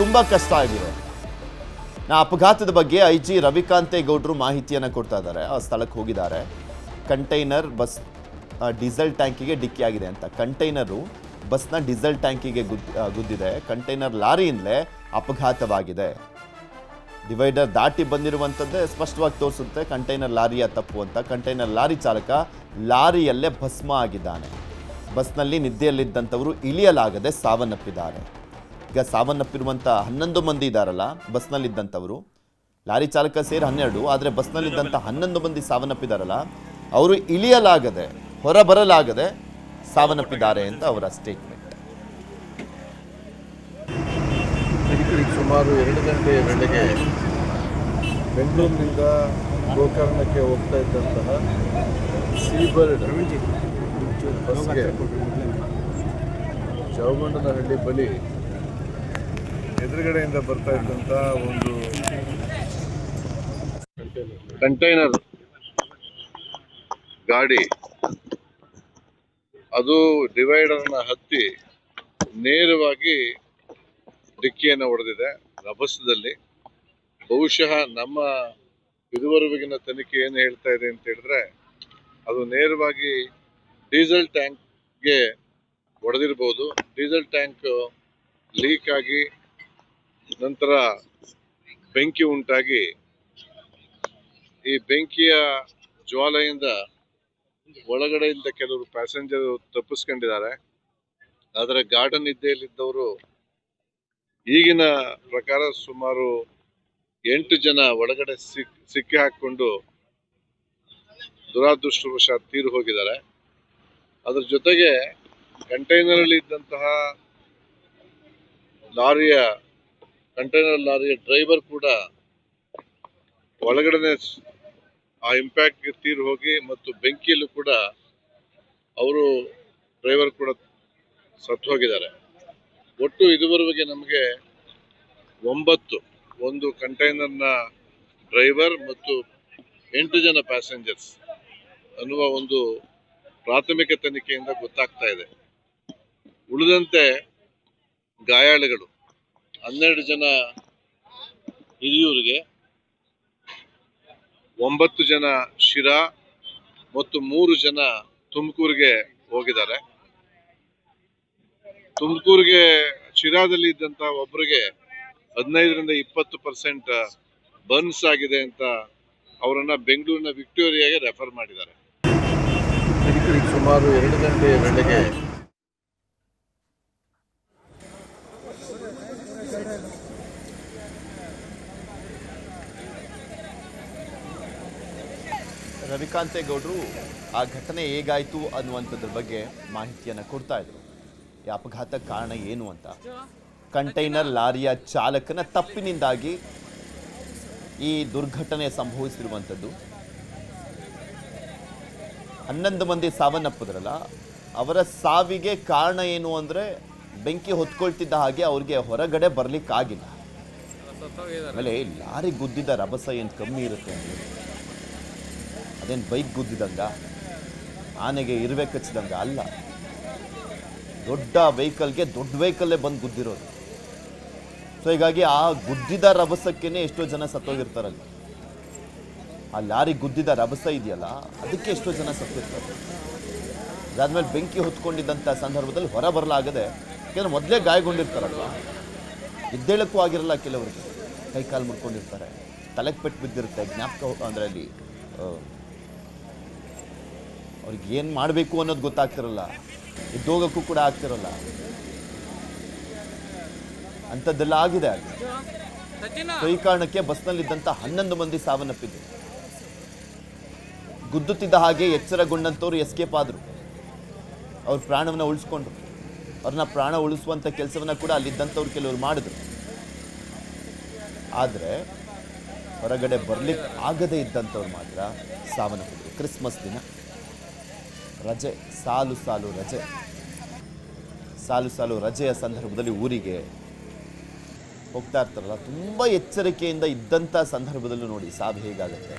ತುಂಬ ಕಷ್ಟ ಆಗಿದೆ. ಅಪಘಾತದ ಬಗ್ಗೆ ಐಜಿ ರವಿಕಾಂತೇಗೌಡರು ಮಾಹಿತಿಯನ್ನು ಕೊಡ್ತಾ ಇದ್ದಾರೆ. ಆ ಸ್ಥಳಕ್ಕೆ ಹೋಗಿದ್ದಾರೆ. ಕಂಟೈನರ್ ಬಸ್ ಡೀಸೆಲ್ ಟ್ಯಾಂಕಿಗೆ ಡಿಕ್ಕಿಯಾಗಿದೆ ಅಂತ. ಕಂಟೈನರು ಬಸ್ನ ಡೀಸೆಲ್ ಟ್ಯಾಂಕಿಗೆ ಗುದ್ದಿದೆ. ಕಂಟೈನರ್ ಲಾರಿಯಿಂದಲೇ ಅಪಘಾತವಾಗಿದೆ. ಡಿವೈಡರ್ ದಾಟಿ ಬಂದಿರುವಂಥದ್ದೇ ಸ್ಪಷ್ಟವಾಗಿ ತೋರಿಸುತ್ತೆ ಕಂಟೈನರ್ ಲಾರಿಯ ತಪ್ಪು ಅಂತ. ಕಂಟೈನರ್ ಲಾರಿ ಚಾಲಕ ಲಾರಿಯಲ್ಲೇ ಭಸ್ಮ ಆಗಿದ್ದಾನೆ. ಬಸ್ನಲ್ಲಿ ನಿದ್ದೆಯಲ್ಲಿದ್ದಂಥವರು ಇಳಿಯಲಾಗದೆ ಸಾವನ್ನಪ್ಪಿದ್ದಾರೆ. ಈಗ ಸಾವನ್ನಪ್ಪಿರುವಂಥ 11 ಮಂದಿ ಇದ್ದಾರಲ್ಲ ಬಸ್ನಲ್ಲಿದ್ದಂಥವರು, ಲಾರಿ ಚಾಲಕ ಸೇರಿ 12, ಆದರೆ ಬಸ್ನಲ್ಲಿದ್ದಂಥ 11 ಮಂದಿ ಸಾವನ್ನಪ್ಪಿದಾರಲ್ಲ, ಅವರು ಇಳಿಯಲಾಗದೆ ಹೊರಬರಲಾಗದೆ ಸಾವನ್ನಪ್ಪಿದ್ದಾರೆ ಅಂತ ಅವರ ಸ್ಟೇಟ್ಮೆಂಟ್. ಸುಮಾರು 2 ಗಂಟೆ ವೇಳೆಗೆ ಬೆಂಗಳೂರಿನಿಂದ ಗೋಕರ್ಣಕ್ಕೆ ಹೋಗ್ತಾ ಇದ್ದಂತಹ ಸೀಬರ್ಡ್ ಬಸ್ಗೆ ಚೌಗಂಡನಹಳ್ಳಿ ಬಳಿ ಎದುರುಗಡೆಯಿಂದ ಬರ್ತಾ ಇದ್ದಂಥ ಒಂದು ಕಂಟೈನರ್ ಗಾಡಿ ಅದು ಡಿವೈಡರ್ನ ಹತ್ತಿ ನೇರವಾಗಿ ಡಿಕ್ಕಿಯನ್ನು ಹೊಡೆದಿದೆ ರಭಸದಲ್ಲಿ. ಬಹುಶಃ ನಮ್ಮ ಇದುವರೆಗಿನ ತನಿಖೆ ಏನು ಹೇಳ್ತಾ ಇದೆ ಅಂತ ಹೇಳಿದ್ರೆ, ಅದು ನೇರವಾಗಿ ಡೀಸೆಲ್ ಟ್ಯಾಂಕ್ಗೆ ಹೊಡೆದಿರ್ಬೋದು. ಡೀಸೆಲ್ ಟ್ಯಾಂಕ್ ಲೀಕ್ ಆಗಿ ನಂತರ ಬೆಂಕಿ ಉಂಟಾಗಿ ಈ ಬೆಂಕಿಯ ಜ್ವಾಲೆಯಿಂದ ಒಳಗಡೆಯಿಂದ ಕೆಲವರು ಪ್ಯಾಸೆಂಜರ್ ತಪ್ಪಿಸ್ಕೊಂಡಿದ್ದಾರೆ. ಆದರೆ ಗಾರ್ಡನ್ ನಿದ್ದೆಯಲ್ಲಿದ್ದವರು ಈಗಿನ ಪ್ರಕಾರ ಸುಮಾರು 8 ಜನ ಒಳಗಡೆ ಸಿಕ್ಕಿ ಹಾಕಿಕೊಂಡು ದುರಾದೃಷ್ಟವಶಾತ್ ತೀರು ಹೋಗಿದ್ದಾರೆ. ಅದ್ರ ಜೊತೆಗೆ ಕಂಟೈನರ್ ಅಲ್ಲಿ ಇದ್ದಂತಹ ಕಂಟೈನರ್ ಲಾರಿಯ ಡ್ರೈವರ್ ಕೂಡ ಒಳಗಡೆ ಆ ಇಂಪ್ಯಾಕ್ಟ್ ತೀರು ಹೋಗಿ ಮತ್ತು ಬೆಂಕಿಯಲ್ಲೂ ಕೂಡ ಅವರು ಡ್ರೈವರ್ ಕೂಡ ಸತ್ತು ಹೋಗಿದ್ದಾರೆ. ಒಟ್ಟು ಇದುವರೆಗೆ ನಮಗೆ 9, ಒಂದು ಕಂಟೈನರ್ನ ಡ್ರೈವರ್ ಮತ್ತು 8 ಜನ ಪ್ಯಾಸೆಂಜರ್ಸ್ ಅನ್ನುವ ಒಂದು ಪ್ರಾಥಮಿಕ ತನಿಖೆಯಿಂದ ಗೊತ್ತಾಗ್ತಾ ಇದೆ. ಉಳಿದಂತೆ ಗಾಯಾಳುಗಳು 12 ಜನ ಹಿರಿಯೂರಿಗೆ, 9 ಜನ ಶಿರಾ ಮತ್ತು 3 ಜನ ತುಮಕೂರಿಗೆ ಹೋಗಿದ್ದಾರೆ. ತುಮಕೂರಿಗೆ ಶಿರಾದಲ್ಲಿ ಇದ್ದಂತ ಒಬ್ಬರಿಗೆ 15ರಿಂದ 20% ಬರ್ನ್ಸ್ ಆಗಿದೆ ಅಂತ ಅವರನ್ನ ಬೆಂಗಳೂರಿನ ವಿಕ್ಟೋರಿಯಾಗೆ ರೆಫರ್ ಮಾಡಿದ್ದಾರೆ. ಸುಮಾರು 2 ಗಂಟೆ ವೇಳೆಗೆ ರವಿಕಾಂತೇಗೌಡರು ಆ ಘಟನೆ ಹೇಗಾಯಿತು ಅನ್ನುವಂಥದ್ರ ಬಗ್ಗೆ ಮಾಹಿತಿಯನ್ನು ಕೊಡ್ತಾ ಇದ್ರು. ಈ ಅಪಘಾತ ಕಾರಣ ಏನು ಅಂತ. ಕಂಟೈನರ್ ಲಾರಿಯ ಚಾಲಕನ ತಪ್ಪಿನಿಂದಾಗಿ ಈ ದುರ್ಘಟನೆ ಸಂಭವಿಸಿರುವಂಥದ್ದು. 11 ಮಂದಿ ಸಾವನ್ನಪ್ಪಿದ್ರಲ್ಲ, ಅವರ ಸಾವಿಗೆ ಕಾರಣ ಏನು ಅಂದರೆ ಬೆಂಕಿ ಹೊತ್ಕೊಳ್ತಿದ್ದ ಹಾಗೆ ಅವ್ರಿಗೆ ಹೊರಗಡೆ ಬರಲಿಕ್ಕಾಗಿಲ್ಲ. ಆಮೇಲೆ ಲಾರಿ ಗುದ್ದಿದ ರಭಸ ಏನು ಕಮ್ಮಿ ಇರುತ್ತೆ ಅಂದರೆ, ಅದೇನು ಬೈಕ್ ಗುದ್ದಿದಂಗ, ಆನೆಗೆ ಇರುವೆ ಕಚ್ಚಿದಂಗ ಅಲ್ಲ. ದೊಡ್ಡ ವೆಹಿಕಲ್ಗೆ ದೊಡ್ಡ ವೆಹಿಕಲ್ಲೇ ಬಂದು ಗುದ್ದಿರೋದು. ಸೊ ಹೀಗಾಗಿ ಆ ಗುದ್ದಿದ ರಭಸಕ್ಕೇನೆ ಎಷ್ಟೋ ಜನ ಸತ್ತೋಗಿರ್ತಾರಲ್ಲಿ. ಆ ಲಾರಿ ಗುದ್ದಿದ ರಭಸ ಇದೆಯಲ್ಲ, ಅದಕ್ಕೆ ಎಷ್ಟೋ ಜನ ಸತ್ತಿರ್ತಾರೆ. ಅದಾದ್ಮೇಲೆ ಬೆಂಕಿ ಹೊತ್ಕೊಂಡಿದ್ದಂಥ ಸಂದರ್ಭದಲ್ಲಿ ಹೊರ ಬರಲಾಗದೆ, ಯಾಕೆಂದ್ರೆ ಮೊದಲೇ ಗಾಯಗೊಂಡಿರ್ತಾರಲ್ವ, ಎದ್ದೇಳಕ್ಕೂ ಆಗಿರಲ್ಲ. ಕೆಲವರಿಗೆ ಕೈ ಕಾಲು ಮುಡ್ಕೊಂಡಿರ್ತಾರೆ, ತಲೆಗೆ ಪೆಟ್ಟು ಬಿದ್ದಿರುತ್ತೆ, ಜ್ಞಾಪಕ ಅಂದರೆ ಅಲ್ಲಿ ಅವ್ರಿಗೆ ಏನು ಮಾಡಬೇಕು ಅನ್ನೋದು ಗೊತ್ತಾಗ್ತಿರಲ್ಲ, ಎದ್ದೋಗಕ್ಕೂ ಕೂಡ ಆಗ್ತಿರಲ್ಲ. ಅಂಥದ್ದೆಲ್ಲ ಆಗಿದೆ ಅಲ್ಲಿ. ಸೊ ಈ ಕಾರಣಕ್ಕೆ ಬಸ್ನಲ್ಲಿದ್ದಂಥ 11 ಮಂದಿ ಸಾವನ್ನಪ್ಪಿದ್ರು. ಗುದ್ದುತ್ತಿದ್ದ ಹಾಗೆ ಎಚ್ಚರಗೊಂಡಂಥವ್ರು ಎಸ್ಕೇಪ್ ಆದರು. ಅವ್ರ ಪ್ರಾಣವನ್ನು ಉಳಿಸ್ಕೊಂಡ್ರು. ಅವ್ರನ್ನ ಪ್ರಾಣ ಉಳಿಸುವಂಥ ಕೆಲಸವನ್ನು ಕೂಡ ಅಲ್ಲಿದ್ದಂಥವ್ರು ಕೆಲವರು ಮಾಡಿದ್ರು. ಆದರೆ ಹೊರಗಡೆ ಬರ್ಲಿಕ್ಕೆ ಆಗದೇ ಇದ್ದಂಥವ್ರು ಮಾತ್ರ ಸಾವನ್ನಪ್ಪಿದ್ರು. ಕ್ರಿಸ್ಮಸ್ ದಿನ ರಜೆ, ಸಾಲು ಸಾಲು ರಜೆಯ ಸಂದರ್ಭದಲ್ಲಿ ಊರಿಗೆ ಹೋಗ್ತಾ ಇರ್ತಾರಲ್ಲ, ತುಂಬ ಎಚ್ಚರಿಕೆಯಿಂದ ಇದ್ದಂಥ ಸಂದರ್ಭದಲ್ಲೂ ನೋಡಿ ಸಾವು ಹೇಗಾಗುತ್ತೆ.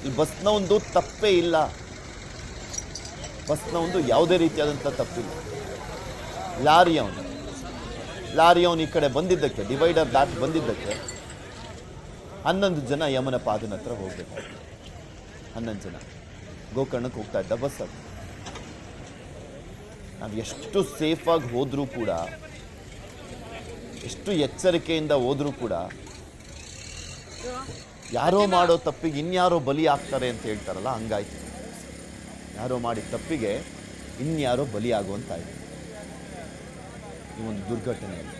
ಈ ಬಸ್ನ ಒಂದು ತಪ್ಪೇ ಇಲ್ಲ, ಬಸ್ನ ಒಂದು ಯಾವುದೇ ರೀತಿಯಾದಂಥ ತಪ್ಪಿಲ್ಲ. ಲಾರಿಯವನು ಲಾರಿ ಅವನು ಈ ಕಡೆ ಬಂದಿದ್ದಕ್ಕೆ, ಡಿವೈಡರ್ ದಾಟಿ ಬಂದಿದ್ದಕ್ಕೆ 11 ಜನ ಯಮನ ಪಾದನ ಹತ್ರ ಹೋಗ್ಬೇಕಾಯ್ತು. 11 ಜನ ಗೋಕರ್ಣಕ್ಕೆ ಹೋಗ್ತಾ ಇದ್ದ ಬಸ್ ಅದು. ನಾವು ಎಷ್ಟು ಸೇಫಾಗಿ ಹೋದರೂ ಕೂಡ, ಎಷ್ಟು ಎಚ್ಚರಿಕೆಯಿಂದ ಹೋದರೂ ಕೂಡ ಯಾರೋ ಮಾಡೋ ತಪ್ಪಿಗೆ ಇನ್ಯಾರೋ ಬಲಿ ಆಗ್ತಾರೆ ಅಂತ ಹೇಳ್ತಾರಲ್ಲ, ಹಂಗಾಯ್ತು. ಯಾರೋ ಮಾಡಿದ ತಪ್ಪಿಗೆ ಇನ್ಯಾರೋ ಬಲಿ ಆಗುವಂತಾಯ್ತು ಈ ಒಂದು ದುರ್ಘಟನೆಯಲ್ಲಿ.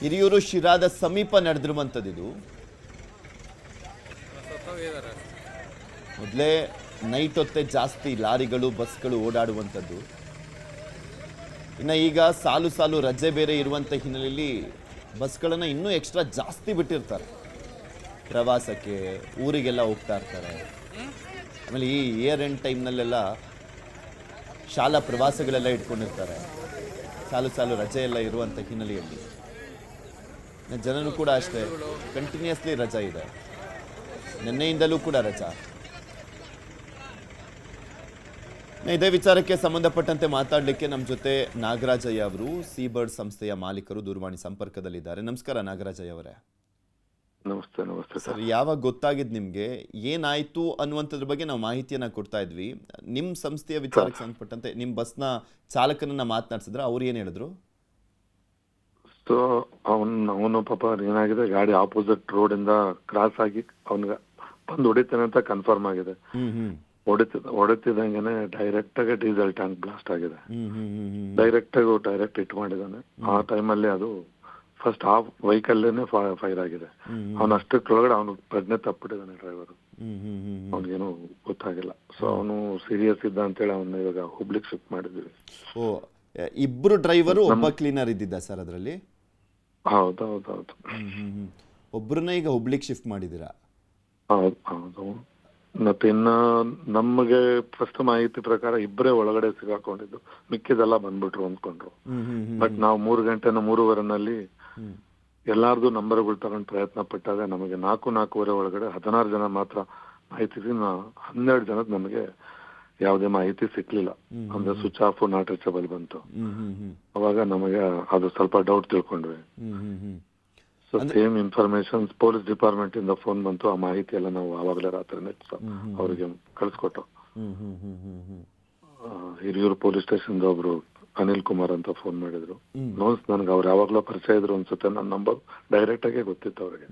ಹಿರಿಯೂರು ಶಿರಾದ ಸಮೀಪ ನಡೆದಿರುವಂಥದ್ದು. ಮೊದಲೇ ನೈಟ್ ಹೊತ್ತೆ ಜಾಸ್ತಿ ಲಾರಿಗಳು ಬಸ್ಗಳು ಓಡಾಡುವಂಥದ್ದು. ಇನ್ನು ಈಗ ಸಾಲು ಸಾಲು ರಜೆ ಬೇರೆ ಇರುವಂಥ ಹಿನ್ನೆಲೆಯಲ್ಲಿ ಬಸ್ಗಳನ್ನು ಇನ್ನೂ ಎಕ್ಸ್ಟ್ರಾ ಜಾಸ್ತಿ ಬಿಟ್ಟಿರ್ತಾರೆ. ಪ್ರವಾಸಕ್ಕೆ ಊರಿಗೆಲ್ಲ ಹೋಗ್ತಾ ಇರ್ತಾರೆ. ಆಮೇಲೆ ಈ ಇಯರ್ ಎಂಡ್ ಟೈಮ್ನಲ್ಲೆಲ್ಲ ಶಾಲಾ ಪ್ರವಾಸಗಳೆಲ್ಲ ಇಟ್ಕೊಂಡಿರ್ತಾರೆ. ಸಾಲು ಸಾಲು ರಜೆ ಎಲ್ಲ ಇರುವಂಥ ಹಿನ್ನೆಲೆಯಲ್ಲಿ ಜನರು ಕೂಡ ಅಷ್ಟೇ ಕಂಟಿನ್ಯೂಸ್ಲಿ ರಜಾ ಇದೆ. ನಿನ್ನೆಯಿಂದಲೂ ಕೂಡ ರಜಾ. ಇದೇ ವಿಚಾರಕ್ಕೆ ಸಂಬಂಧಪಟ್ಟಂತೆ ಮಾತಾಡಲಿಕ್ಕೆ ನಮ್ಮ ಜೊತೆ ನಾಗರಾಜಯ್ಯ ಅವರು, ಸೀಬರ್ಡ್ ಸಂಸ್ಥೆಯ ಮಾಲೀಕರು, ದೂರವಾಣಿ ಸಂಪರ್ಕದಲ್ಲಿದ್ದಾರೆ. ನಮಸ್ಕಾರ ನಾಗರಾಜಯ್ಯ ಅವರೇ. ನಮಸ್ತೆ. ನಮಸ್ತೆ ಸರ್, ಯಾವಾಗ ಗೊತ್ತಾಗಿದ್ದು ನಿಮಗೆ, ಏನಾಯ್ತು ಅನ್ನುವಂಥದ್ರ ಬಗ್ಗೆ ನಾವು ಮಾಹಿತಿಯನ್ನ ಕೊಡ್ತಾ ಇದ್ವಿ. ನಿಮ್ಮ ಸಂಸ್ಥೆಯ ವಿಚಾರಕ್ಕೆ ಸಂಬಂಧಪಟ್ಟಂತೆ ನಿಮ್ಮ ಬಸ್ನ ಚಾಲಕನನ್ನ ಮಾತನಾಡ್ಸಿದ್ರೆ ಅವ್ರು ಏನು ಹೇಳಿದ್ರು? ಸೊ ಅವನು ಪಾಪ ಏನಾಗಿದೆ, ಗಾಡಿ ಆಪೋಸಿಟ್ ರೋಡ್ ಇಂದ ಕ್ರಾಸ್ ಆಗಿ ಅವನಿಗೆ ಬಂದು ಹೊಡಿತಾನೆ ಅಂತ ಕನ್ಫರ್ಮ್ ಆಗಿದೆ. ಹೊಡಿತಿದಂಗೆನೆ ಡೈರೆಕ್ಟ್ ಆಗಿ ಡೀಸೆಲ್ ಟ್ಯಾಂಕ್ ಬ್ಲಾಸ್ಟ್ ಆಗಿದೆ. ಡೈರೆಕ್ಟ್ ಹಿಟ್ ಮಾಡಿದಾನೆ. ಆ ಟೈಮಲ್ಲಿ ಅದು ಫಸ್ಟ್ ಹಾಫ್ ವೆಹಿಕಲ್ಲೇನೆ ಫೈರ್ ಆಗಿದೆ. ಅವನು ಅಷ್ಟಕ್ಕೊಳಗಡೆ ಅವನು ಪ್ರಜ್ಞೆ ತಪ್ಪಿಟ್ಟಿದ್ದಾನೆ ಡ್ರೈವರ್. ಅವನಿಗೇನು ಗೊತ್ತಾಗಿಲ್ಲ. ಸೊ ಅವನು ಸೀರಿಯಸ್ ಇದ್ದ ಅಂತೇಳಿ ಅವನ್ನ ಇವಾಗ ಹುಬ್ಳಿಗೆ ಶಿಫ್ಟ್ ಮಾಡಿದ್ವಿ. ಓ, ಇಬ್ರು ಡ್ರೈವರು, ಒಬ್ಬ ಕ್ಲೀನರ್ ಇದ್ದಿದ್ದ ಸರ್ ಅದರಲ್ಲಿ? ಹೌದು. ಒಬ್ರನ್ನ ಈಗ ಹುಬ್ಳಿಗೆ ಶಿಫ್ಟ್ ಮಾಡಿದ್ದೀರಾ? ಹೌದು. ಮತ್ತೆ ಇನ್ನ ನಮಗೆ ಫಸ್ಟ್ ಮಾಹಿತಿ ಪ್ರಕಾರ ಇಬ್ಬರೇ ಒಳಗಡೆ ಸಿಗಾಕೊಂಡಿದ್ದು, ಮಿಕ್ಕಿದೆಲ್ಲ ಬಂದ್ಬಿಟ್ರು ಅಂದ್ಕೊಂಡ್ರು. ಬಟ್ ನಾವು 3:30 ಎಲ್ಲಾರ್ದು ನಂಬರ್ಗಳು ತಗೊಂಡ್ ಪ್ರಯತ್ನ ಪಟ್ಟಾಗ ನಮಗೆ 4:30 ಒಳಗಡೆ 16 ಜನ ಮಾತ್ರ ಮಾಹಿತಿ. 12 ಜನದ ನಮಗೆ ಯಾವುದೇ ಮಾಹಿತಿ ಸಿಕ್ಲಿಲ್ಲ. ಅಂದ್ರೆ ಸ್ವಿಚ್ ಆಫ್, ನಾಟ್ ರೀಚಬಲ್ ಬಂತು. ಅವಾಗ ನಮಗೆ ಅದು ಸ್ವಲ್ಪ ಡೌಟ್ ತಿಳ್ಕೊಂಡ್ವಿ. So same information police department ಇಂದ ಫೋನ್ ಬಂತು. ಆ ಮಾಹಿತಿ ಎಲ್ಲ ನಾವು ಆವಾಗಲೇ ರಾತ್ರಿ ಅವರಿಗೆ ಕಳ್ಸಿಕೊಟ್ಟು. ಹಿರಿಯೂರು ಪೊಲೀಸ್ ಸ್ಟೇಷನ್ ಒಬ್ರು ಅನಿಲ್ ಕುಮಾರ್ ಅಂತ ಫೋನ್ ಮಾಡಿದ್ರು. ನನ್ಗೆ ಅವ್ರು ಯಾವಾಗ್ಲೂ ಪರಿಚಯ ಇದ್ರು ಅನ್ಸುತ್ತೆ. ನನ್ನ ನಂಬರ್ ಡೈರೆಕ್ಟ್ ಆಗಿ ಗೊತ್ತಿತ್ತು ಅವ್ರಿಗೆ.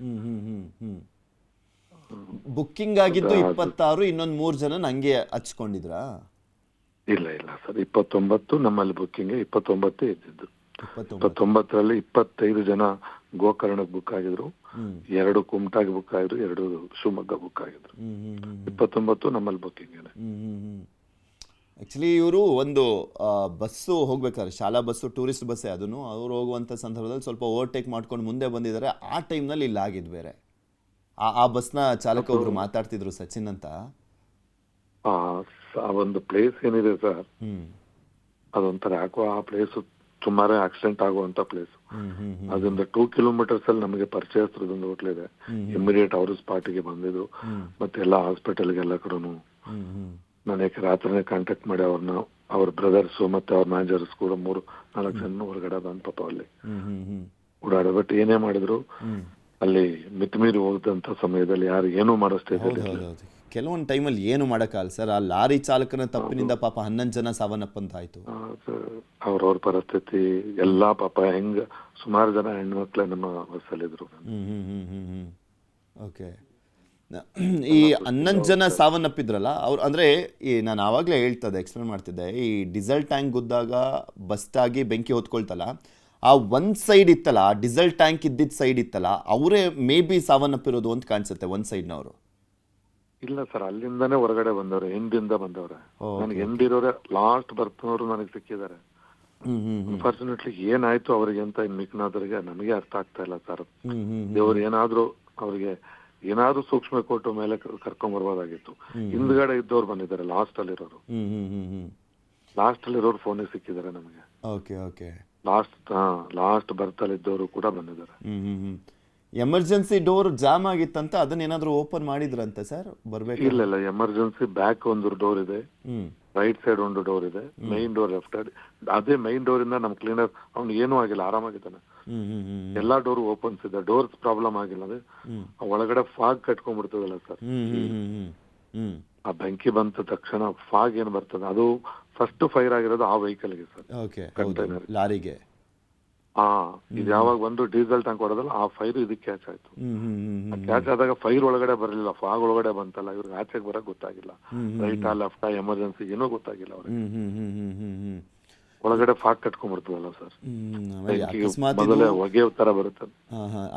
ಬುಕ್ಕಿಂಗ್ ಆಗಿದ್ದು 26, ಇನ್ನೊಂದು 3 ಜನ ಹಂಗೆ ಹಚ್ಕೊಂಡಿದ್ರಾ? ಇಲ್ಲ ಸರ್, 29 ನಮ್ಮಲ್ಲಿ ಬುಕ್ಕಿಂಗ್ 29 ಇದ್ದಿದ್ದು. 29ರಲ್ಲಿ 25 ಜನ ಗೋಕರ್ಣಕ್ಕೆ ಬುಕ್ ಆಗಿದ್ರು, 2 ಕುಮಟಾಗಿ ಬುಕ್ ಆಗಿದ್ರು, 2 ಶಿವಮೊಗ್ಗ ಬುಕ್ ಆಗಿದ್ರು. 29 ನಮ್ಮಲ್ಲಿ ಬುಕ್ಕಿಂಗ್ ಇದೆ. ಆಕ್ಚುಲಿ ಇವರು ಒಂದು ಬಸ್ಸು ಹೋಗ್ಬೇಕಾದ್ರೆ, ಶಾಲಾ ಬಸ್ಸು, ಟೂರಿಸ್ಟ್ ಬಸ್ಸೇ ಅದನ್ನು, ಅವ್ರು ಹೋಗುವಂಥ ಸಂದರ್ಭದಲ್ಲಿ ಸ್ವಲ್ಪ ಓವರ್ಟೇಕ್ ಮಾಡ್ಕೊಂಡು ಮುಂದೆ ಬಂದಿದ್ದಾರೆ. ಆ ಟೈಮ್ನಲ್ಲಿ ಇಲ್ಲಿ ಆಗಿದ್ದು ಬೇರೆ. ಆ ಬಸ್ನ ಚಾಲಕ ಒಬ್ರು ಮಾತಾಡ್ತಿದ್ರು, ಸಚಿನ್ ಅಂತ. ಆ ಒಂದು ಪ್ಲೇಸ್ ಏನಿದೆ ಸರ್, ಅದೊಂಥರ ಯಾಕೋ ಆ ಪ್ಲೇಸ್ ಸುಮಾರು ಆಕ್ಸಿಡೆಂಟ್ ಆಗುವಂತ ಪ್ಲೇಸ್. ಅದರಿಂದ 2 ಕಿಲೋಮೀಟರ್ಸ್ ಅಲ್ಲಿ ನಮಗೆ ಪರಿಚಯಸ್ಥರದೊಂದು ಹೋಟ್ಲ್ ಇದೆ. ಇಮಿಡಿಯೇಟ್ ಅವರು ಸ್ಪಾಟಿಗೆ ಬಂದಿದ್ರು. ಮತ್ತೆ ಎಲ್ಲ ಹಾಸ್ಪಿಟಲ್ಗೆ ಎಲ್ಲ ಕಡೆನು ನನಗೆ ರಾತ್ರಿನೇ ಕಾಂಟ್ಯಾಕ್ಟ್ ಮಾಡಿ ಅವ್ರ ಬ್ರದರ್ಸ್ ಮತ್ತೆ ಅವ್ರ ಮ್ಯಾನೇಜರ್ಸ್ ಕೂಡ 3-4 ಜನ ಹೊರಗಡೆ ಬಂದ್ ಪಾಪ ಅಲ್ಲಿ ಓಡಾಡ. ಬಟ್ ಏನೇ ಮಾಡಿದ್ರು ಅಲ್ಲಿ ಮಿತಿಮೀರಿ ಹೋದಂತ ಸಮಯದಲ್ಲಿ ಯಾರು ಏನೂ ಮಾಡೋ ಸ್ಟೇಜ್. ಕೆಲವೊಂದು ಟೈಮಲ್ಲಿ ಏನು ಮಾಡೋಕ್ಕಾಗಲ್ಲ ಸರ್. ಆ ಲಾರಿ ಚಾಲಕನ ತಪ್ಪಿನಿಂದ ಪಾಪ 11 ಜನ ಸಾವನ್ನಪ್ಪಂತಾಯ್ತು. ಅವ್ರವ್ರ ಪರಿಸ್ಥಿತಿ ಎಲ್ಲಾ ಪಾಪ ಹೆಂಗ, ಸುಮಾರು ಜನ ಹೆಣ್ಮಕ್ಳೆ ನಮ್ಮ ಬಸ್ಸಲ್ಲಿದ್ರು. ಓಕೆ. ಈ 11 ಜನ ಸಾವನ್ನಪ್ಪಿದ್ರಲ್ಲ ಅವ್ರು, ಅಂದರೆ ಈ ನಾನು ಆವಾಗಲೇ ಹೇಳ್ತದೆ, ಎಕ್ಸ್ಪ್ಲೇನ್ ಮಾಡ್ತಿದ್ದೆ, ಈ ಡೀಸೆಲ್ ಟ್ಯಾಂಕ್ ಗುದ್ದಾಗ ಬಸ್ಟ್ ಆಗಿ ಬೆಂಕಿ ಹೊತ್ಕೊಳ್ತಲ್ಲ, ಆ ಒಂದು ಸೈಡ್ ಇತ್ತಲ್ಲ, ಆ ಡೀಸೆಲ್ ಟ್ಯಾಂಕ್ ಇದ್ದಿದ್ದ ಸೈಡ್ ಇತ್ತಲ್ಲ, ಅವರೇ ಮೇ ಬಿ ಸಾವನ್ನಪ್ಪಿರೋದು ಅಂತ ಕಾಣಿಸುತ್ತೆ, ಒಂದು ಸೈಡ್ನವರು. ಇಲ್ಲ ಸರ್, ಅಲ್ಲಿಂದಾನೇ ಹೊರಗಡೆ ಬಂದವ್ರೆ, ಹಿಂದಿಂದ ಬಂದವ್ರೆ. ನನಗೆ ಹಿಂದಿರೋರೆ ಲಾಸ್ಟ್ ಬರ್ತನವರು ನನಗೆ ಸಿಕ್ಕಿದ್ದಾರೆ. ಅನ್ಫಾರ್ಚುನೇಟ್ಲಿ ಏನಾಯ್ತು ಅವ್ರಿಗೆ ಅಂತ ಮಿಕ್ನಾದ್ರಿಗೆ ನಮಗೆ ಅರ್ಥ ಆಗ್ತಾ ಇಲ್ಲ ಸರ್. ದೇವ್ರು ಏನಾದ್ರು ಅವ್ರಿಗೆ ಏನಾದ್ರು ಸೂಕ್ಷ್ಮ ಕೊಟ್ಟು ಮೇಲೆ ಕರ್ಕೊಂಡ್ ಬರ್ಬೋದಾಗಿತ್ತು. ಹಿಂದ್ಗಡೆ ಇದ್ದವ್ರು ಬಂದಿದ್ದಾರೆ, ಲಾಸ್ಟ್ ಅಲ್ಲಿರೋರು ಫೋನಿಗೆ ಸಿಕ್ಕಿದ್ದಾರೆ ನಮಗೆ. ಲಾಸ್ಟ್ ಬರ್ತಲ್ಲಿ ಇದ್ದವರು ಕೂಡ ಬಂದಿದ್ದಾರೆ. ಎಮರ್ಜೆನ್ಸಿ ಡೋರ್ ಜಾಮ್ ಆಗಿತ್ತಂತ, ಅದನ್ನ ಏನಾದ್ರು ಓಪನ್ ಮಾಡಿದ್ರಂತೆ ಸರ್ ಬರ್ಬೇಕು? ಇಲ್ಲ, ಎಮರ್ಜೆನ್ಸಿ ಬ್ಯಾಕ್ ಒಂದು ಡೋರ್ ಇದೆ, ರೈಟ್ ಸೈಡ್ ಒಂದು ಡೋರ್ ಇದೆ, ಮೈನ್ ಡೋರ್ ಲೆಫ್ಟ್ ಸೈಡ್. ಅದೇ ಮೈನ್ ಡೋರ್ ಇಂದ ನಮ್ ಕ್ಲೀನರ್ ಅವ್ನು ಏನೂ ಆಗಿಲ್ಲ, ಆರಾಮಾಗಿದ್ದಾನೆ. ಎಲ್ಲಾ ಡೋರ್ ಓಪನ್ಸ್ ಇದೆ, ಡೋರ್ಸ್ ಪ್ರಾಬ್ಲಮ್ ಆಗಿಲ್ಲ. ಅದೇ ಒಳಗಡೆ ಫಾಗ್ ಕಟ್ಕೊಂಡ್ಬಿಡ್ತದಲ್ಲ ಸರ್, ಆ ಬೆಂಕಿ ಬಂದ ತಕ್ಷಣ ಫಾಗ್ ಏನ್ ಬರ್ತದೆ ಅದು ಫಸ್ಟ್ ಫೈರ್ ಆಗಿರೋದು ಆ ವೆಹಿಕಲ್ಗೆ ಸರ್, ಕಂಟೈನರ್ ಲಾರಿಗೆ. ಇದು ಯಾವಾಗ ಬಂದು ಡೀಸೆಲ್ ಟ್ಯಾಂಕ್ ಹೊಡೆದಲ್ಲ ಆ ಫೈರ್ ಇದಕ್ಕೆ ಕ್ಯಾಚ್ ಆಯ್ತು. ಕ್ಯಾಚ್ ಆದಾಗ ಫೈರ್ ಒಳಗಡೆ ಬರಲಿಲ್ಲ, ಫಾಗ್ ಒಳಗಡೆ ಬಂತಲ್ಲ, ಇವ್ರಿಗೆ ಆಚೆಗೆ ಬರಕ್ ಗೊತ್ತಾಗಿಲ್ಲ. ರೈಟಾ ಲೆಫ್ಟಾ ಎಮರ್ಜೆನ್ಸಿ ಏನೋ ಗೊತ್ತಾಗಿಲ್ಲ ಅವ್ರಿಗೆ. ಒಳಗಡೆ ಫಾಗ್ ಕಟ್ಕೊಂಡ್ಬಿಡ್ತದಲ್ಲ ಸರ್, ಮೊದಲೇ ಹೊಗೆ ತರ ಬರುತ್ತೆ.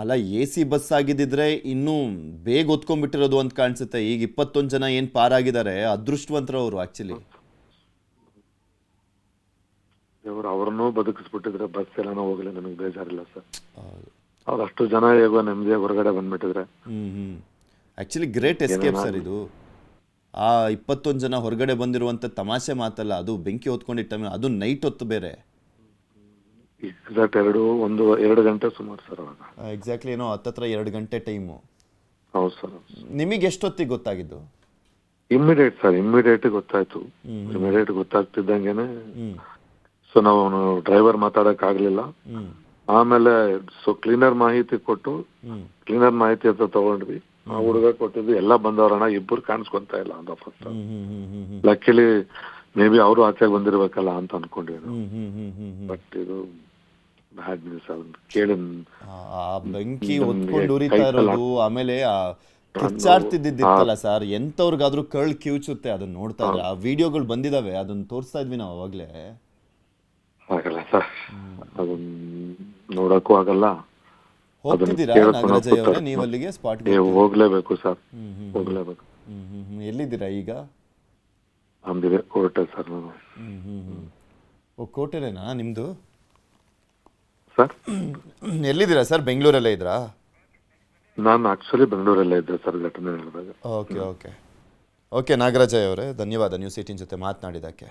ಅಲ್ಲ, AC ಬಸ್ ಆಗಿದ್ದಿದ್ರೆ ಇನ್ನೂ ಬೇಗ ಹೊತ್ಕೊಂಡ್ಬಿಟ್ಟಿರೋದು ಅಂತ ಕಾಣಿಸುತ್ತೆ. ಈಗ 21 ಜನ ಏನ್ ಪಾರಾಗಿದ್ದಾರೆ, ಅದೃಷ್ಟವಂತರು ಅವರು ಆಕ್ಚುಲಿ. ಅವ್ರನ್ನೂ ಬದುಕಿಸ್ಬಿಟ್ಟಿದ್ರೆ ಬಸ್ ಎಲ್ಲಾನು ಹೋಗ್ಲಿ, ನನಗೆ ಬೇಜಾರಿಲ್ಲ ಸರ್. ಅವ್ರು ಅಷ್ಟು ಜನ ಹೇಗೋ ನೆಮ್ಮದಿಯಾಗಿ ಹೊರಗಡೆ ಬಂದ್ಬಿಟ್ಟಿದ್ರೆ. ಆಕ್ಚುಲಿ ಗ್ರೇಟ್ ಎಸ್ಕೇಪ್ ಸರ್ ಇದು. ಆ 21 ಜನ ಹೊರಗಡೆ ಬಂದಿರುವಂತ ತಮಾಷೆ ಮಾತಲ್ಲ, ಅದು ಬೆಂಕಿ ಹೊತ್ಕೊಂಡಿದ್ದ ಟೈಮ್, ಅದು ನೈಟ್ ಹೊತ್ತು ಬೇರೆ. ಎಕ್ಸಾಕ್ಟ್ 2 ಗಂಟೆ ಸುಮಾರು ಸರ್ ಅವಾಗ. ಎಕ್ಸಾಕ್ಟ್ಲಿ ಏನೋ 2 ಗಂಟೆ ಟೈಮು. ಹೌದು ಸರ್. ನಿಮಗೆ ಎಷ್ಟೊತ್ತಿಗೆ ಗೊತ್ತಾಗಿದ್ದು? ಇಮ್ಮಿಡಿಯೇಟ್ ಸರ್, ಇಮ್ಮಿಡಿಯೇಟ್ ಗೊತ್ತಾಯ್ತು. ಇಮ್ಮಿಡಿಯೇಟ್ ಗೊತ್ತಾಗ್ತಿದ್ದಂಗೆನೆ ಸೊ ನಾವು ಡ್ರೈವರ್ ಮಾತಾಡಕ್ ಆಗ್ಲಿಲ್ಲ. ಆಮೇಲೆ ಸೊ ಕ್ಲೀನರ್ ಮಾಹಿತಿ ಕೊಟ್ಟು, ಕ್ಲೀನರ್ ಮಾಹಿತಿ ಅಂತ ತಗೊಂಡ್ವಿ. ಆ ಹುಡುಗ ಕೊಟ್ಟಿದ್ವಿ, ಎಲ್ಲ ಬಂದವರಣ, ಇಬ್ಬರು ಕಾಣಿಸ್ಕೊಂತ ಇಲ್ಲ ಅಂತ ಫಸ್ಟ್. ಲಕ್ಕಿಲಿ ಮೇ ಬಿ ಅವರು ಆಚೆಗೆ ಬಂದಿರ್ಬೇಕಲ್ಲ ಅಂತ ಅನ್ಕೊಂಡ್ವಿ. ಬಟ್ ಇದು ಬ್ಯಾಡ್ ನ್ಯೂಸ್ ಕೇಳಿ. ಬೆಂಕಿ ಹೊತ್ಕೊಂಡು ಉರಿತಾ ಇರೋದು, ಆಮೇಲೆ ಕಿಚ್ಚಾಡ್ತಿದ್ದಿತ್ತಲ್ಲ ಸರ್, ಎಂತವ್ರಿಗಾದ್ರೂ ಕರ್ಳ್ ಕಿವುಚುತ್ತೆ ಅದನ್ನ ನೋಡ್ತಾ ಇದ್ರೆ. ಆ ವಿಡಿಯೋಗಳು ಬಂದಿದಾವೆ, ಅದನ್ನ ತೋರಿಸ್ತಾ ಇದ್ವಿ ನಾವು ಅವಾಗ್ಲೇ. ಆಗಲ್ಲ ಸರ್, ಅದನ್ನ ನೋಡಕ್ಕೂ ಆಗಲ್ಲ. ಹೋಗ್ತಿದ್ದೀರಾ ನಾಗರಾಜಯ್ಯ ಅವರೇ ನೀವು ಅಲ್ಲಿಗೆ ಸ್ಪಾಟ್? ಹೋಗ್ಲೇಬೇಕು ಸರ್, ಹೋಗ್ಲೇಬೇಕು. ಎಲ್ಲಿದ್ದೀರಾ ಈಗ? ಅಂದಿದೆ ಕೋಟೆ ಸರ್ ನಾನು. ಓ, ಕೋಟೆನೇನಾ ನಿಮ್ದು ಸರ್? ಎಲ್ಲಿದ್ದೀರಾ ಸರ್? ಬೆಂಗಳೂರಲ್ಲೇ ಇದ್ರಾ? ನಾನು ಆಕ್ಚುಲಿ ಬೆಂಗಳೂರಲ್ಲೇ ಇದ್ದೆ ಸರ್ ಘಟನೆ ನಡೆದಾಗ. ಓಕೆ ಓಕೆ ಓಕೆ ನಾಗರಾಜಯ್ಯ ಅವರೇ, ಧನ್ಯವಾದ ನ್ಯೂಸ್ 18 ಜೊತೆ ಮಾತನಾಡಿದ್ದಕ್ಕೆ.